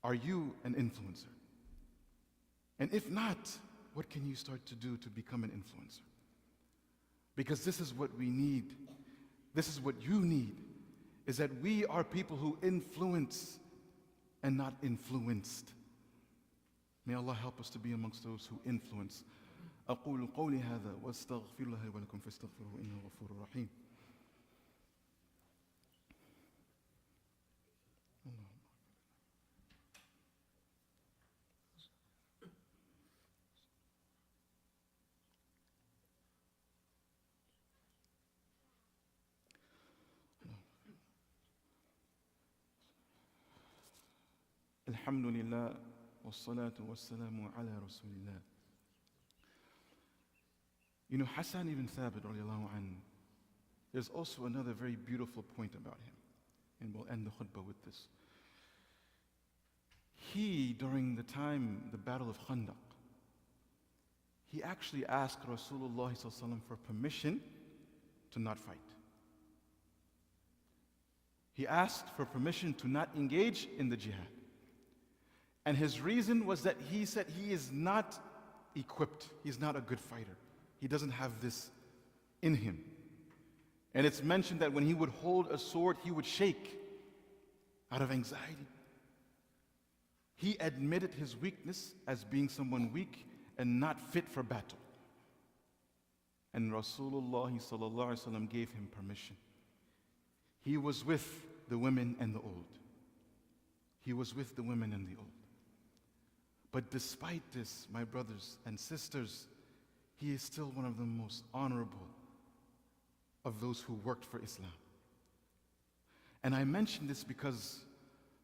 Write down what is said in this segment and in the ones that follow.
Are you an influencer? And if not, what can you start to do to become an influencer? Because this is what we need. This is what you need, is that we are people who influence and not influenced. May Allah help us to be amongst those who influence. أقول قولي هذا واستغفر الله ولكم فاستغفروه إنه غفور رحيم. الحمد لله والصلاة والسلام على رسول الله. You know, Hassan ibn Thabit radiallahu anhu, there's also another very beautiful point about him. And we'll end the khutbah with this. He, during the time, the battle of Khandaq, he actually asked Rasulullah for permission to not fight. He asked for permission to not engage in the jihad. And his reason was that he said he is not equipped. He's not a good fighter. He doesn't have this in him. And it's mentioned that when he would hold a sword, he would shake out of anxiety. He admitted his weakness as being someone weak and not fit for battle. And Rasulullah gave him permission. He was with the women and the old. He was with the women and the old. But despite this, my brothers and sisters, he is still one of the most honorable of those who worked for Islam. And I mention this because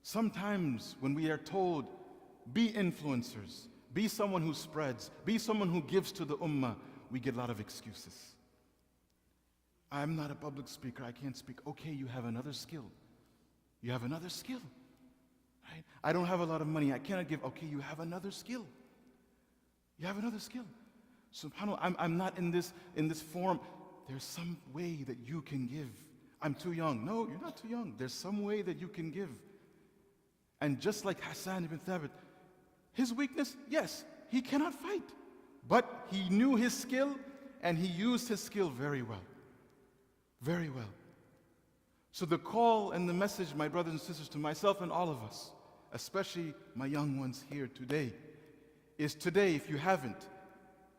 sometimes when we are told, be influencers, be someone who spreads, be someone who gives to the ummah, we get a lot of excuses. I'm not a public speaker, I can't speak. Okay, you have another skill. You have another skill. Right? I don't have a lot of money, I cannot give. Okay, you have another skill. You have another skill. SubhanAllah, I'm not in this form. There's some way that you can give. I'm too young. No, you're not too young. There's some way that you can give. And just like Hassan ibn Thabit, his weakness, yes, he cannot fight. But he knew his skill and he used his skill very well. Very well. So the call and the message, my brothers and sisters, to myself and all of us, especially my young ones here today, is today, if you haven't,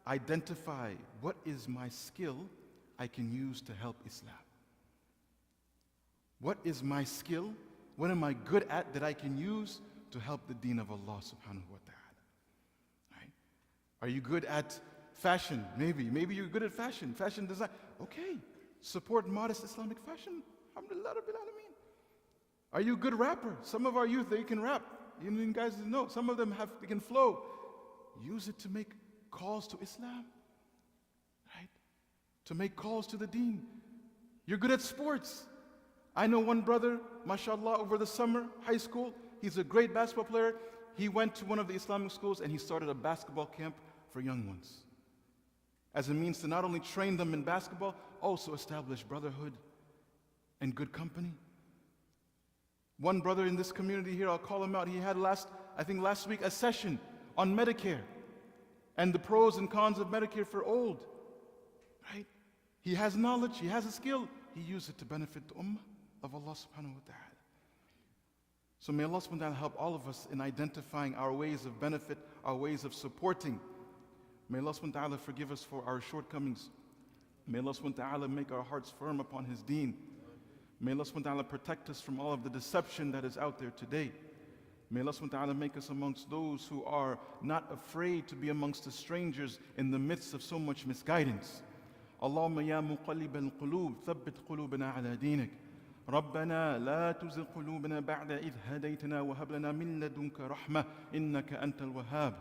identify what is my skill I can use to help Islam. What is my skill? What am I good at that I can use to help the deen of Allah subhanahu wa ta'ala? Right? Are you good at fashion? Maybe you're good at fashion design. Okay, support modest Islamic fashion. Alhamdulillah Rabbil Alameen. Are you a good rapper? Some of our youth, they can rap. You guys know, some of them they can flow. Use it to make calls to Islam, right? To make calls to the deen. You're good at sports. I know one brother, mashallah, over the summer, high school, he's a great basketball player. He went to one of the Islamic schools and he started a basketball camp for young ones. As a means to not only train them in basketball, also establish brotherhood and good company. One brother in this community here, I'll call him out, he had last week, a session on Medicare and the pros and cons of Medicare for old, right? He has knowledge, he has a skill, he used it to benefit the ummah of Allah subhanahu wa ta'ala. So may Allah subhanahu wa ta'ala help all of us in identifying our ways of benefit, our ways of supporting. May Allah subhanahu wa ta'ala forgive us for our shortcomings. May Allah subhanahu wa ta'ala make our hearts firm upon His deen. May Allah subhanahu wa ta'ala protect us from all of the deception that is out there today. May Allah subhanahu wa ta'ala make us amongst those who are not afraid to be amongst the strangers in the midst of so much misguidance. Allahumma ya muqallib al-qulub, thabbit qulubana ala dinik. ربنا لا تزغ قلوبنا بعد إذ هديتنا وهب لنا من لدنك رحمة إنك أنت الوهاب.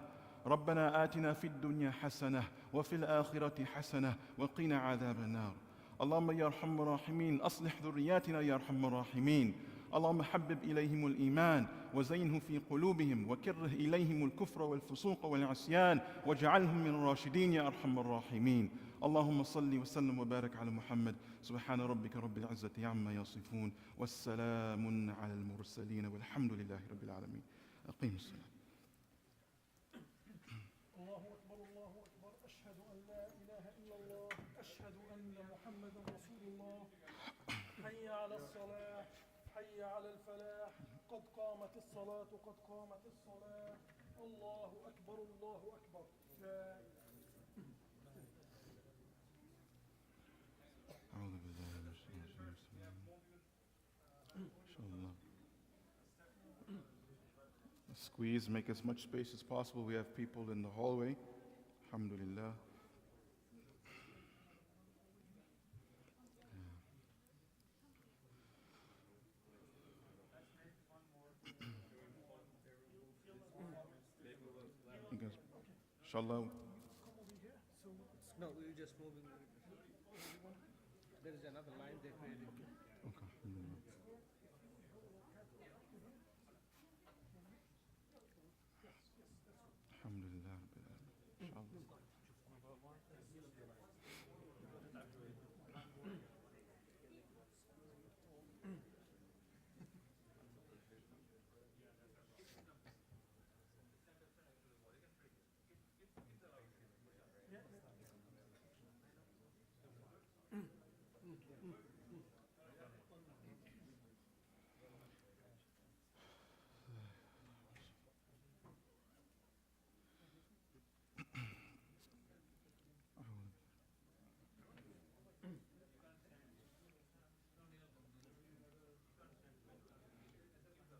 ربنا آتنا في الدنيا حسنة وفي الآخرة حسنة وقنا عذاب النار. اللهم يا أرحم الراحمين أصلح ذرياتنا يا أرحم الراحمين. اللهم حبب إليهم الإيمان وزينه في قلوبهم وكره إليهم الكفر والفسوق والعصيان واجعلهم من الراشدين يا أرحم الراحمين. اللهم صل وسلم وبارك على محمد. سبحان ربك رب العزة عما يصفون والسلام على المرسلين والحمد لله رب العالمين. أقيم الصلاة. الله أكبر الله أكبر أشهد أن لا إله إلا الله أشهد أن محمدا رسول الله حي على الصلاة حي على الفلاح قد قامت الصلاة قد قامت الصلاة الله أكبر الله أكبر لا أعوذ بالله من الشيطان الرجيم. Inshallah. Squeeze, make as much space as possible. We have people in the hallway. Alhamdulillah. Because, inshallah. No, we were just moving. There is another line they created. Okay. Alhamdulillah. Alhamdulillah. Inshallah.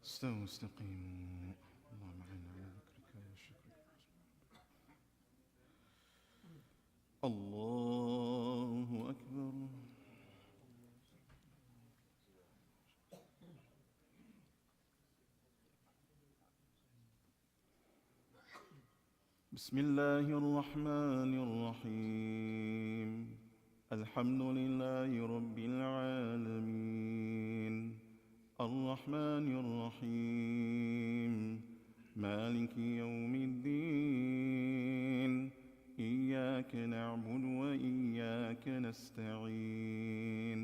استووا استقيموا اللهم اعنا على ذكرك وشكرك. الله أكبر. بسم الله الرحمن الرحيم. الحمد لله رب العالمين الرحمن الرحيم مالك يوم الدين إياك نعبد وإياك نستعين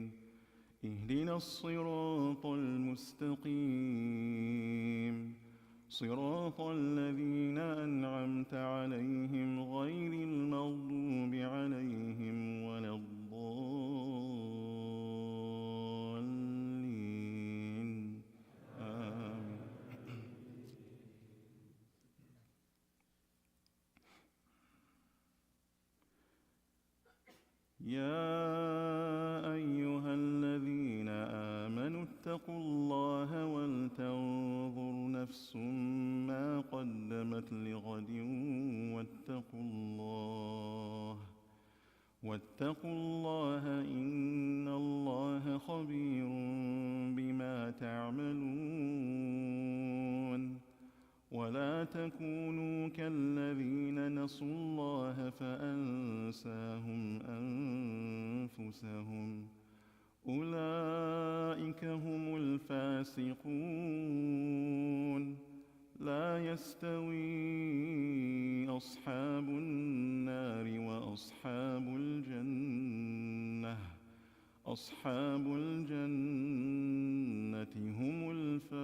اهدنا الصراط المستقيم صراط الذين أنعمت عليهم غير المغضوب عليهم ولا الضالين آمين. يا أيها الذين آمنوا اتقوا الله ولتنظر نفس ما قدمت لغد واتقوا الله إن الله خبير بما تعملون ولا تكونوا كالذين نسوا الله فأنساهم أنفسهم أولئك هم الفاسقون لا يستوي أصحاب النار وأصحاب الجنة أصحاب الجنة هم الفائزون.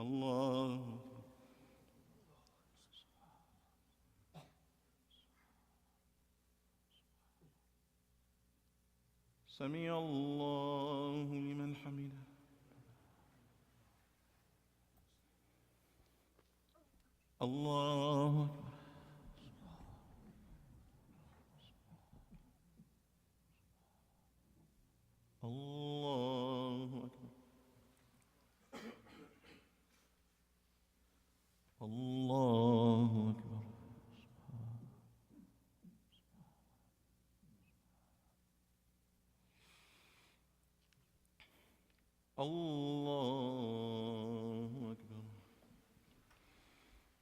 الله سمع الله لمن حمده. الله أكبر. الله أكبر. الله أكبر. الله أكبر.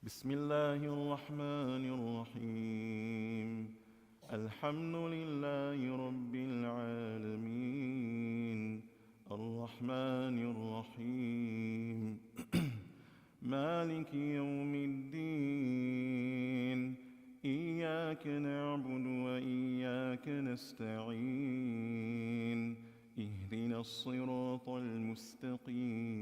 بسم الله الرحمن الرحيم الحمد لله رب العالمين الرحمن الرحيم مالك يوم الدين إياك نعبد وإياك نستعين اهدنا الصراط المستقيم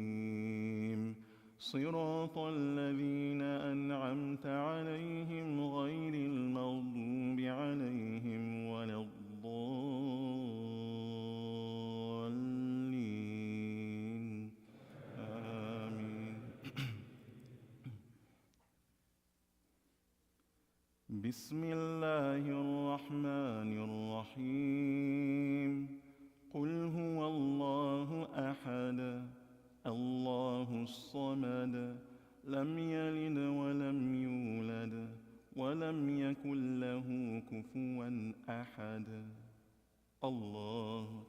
صراط الذين أنعمت عليهم غير المغضوب عليهم ولا الضالين آمين. بسم الله الرحمن الرحيم قل هو الله أحد الله الصمد لم يلد ولم يولد ولم يكن له كفوا أحد. الله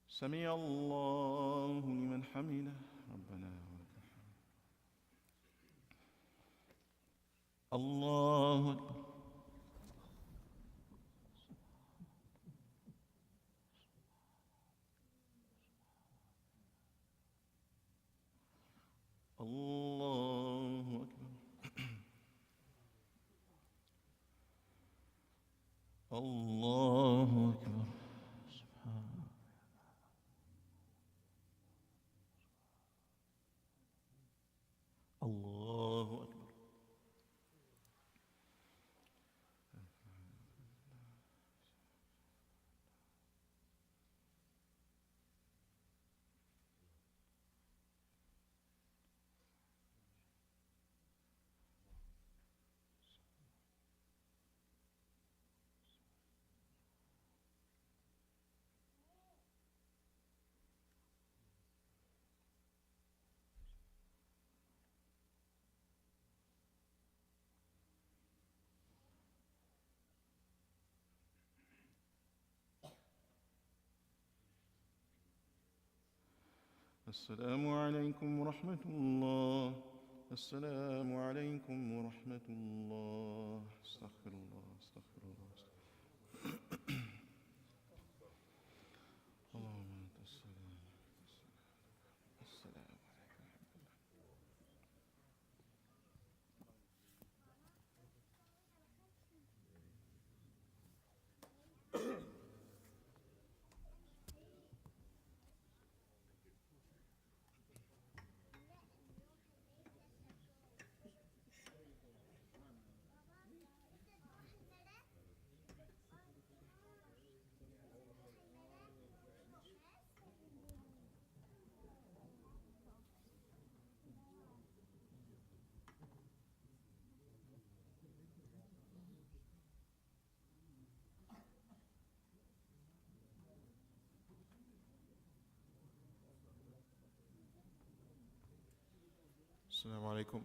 سمع الله لمن حمده ربنا ولك الحمد. الله أكبر. الله أكبر. الله أكبر. سبحان الله أكبر. السلام عليكم ورحمة الله. السلام عليكم ورحمة الله. استغفر الله استغفر الله اللهم أنت السلام السلام عليكم. السلام عليكم.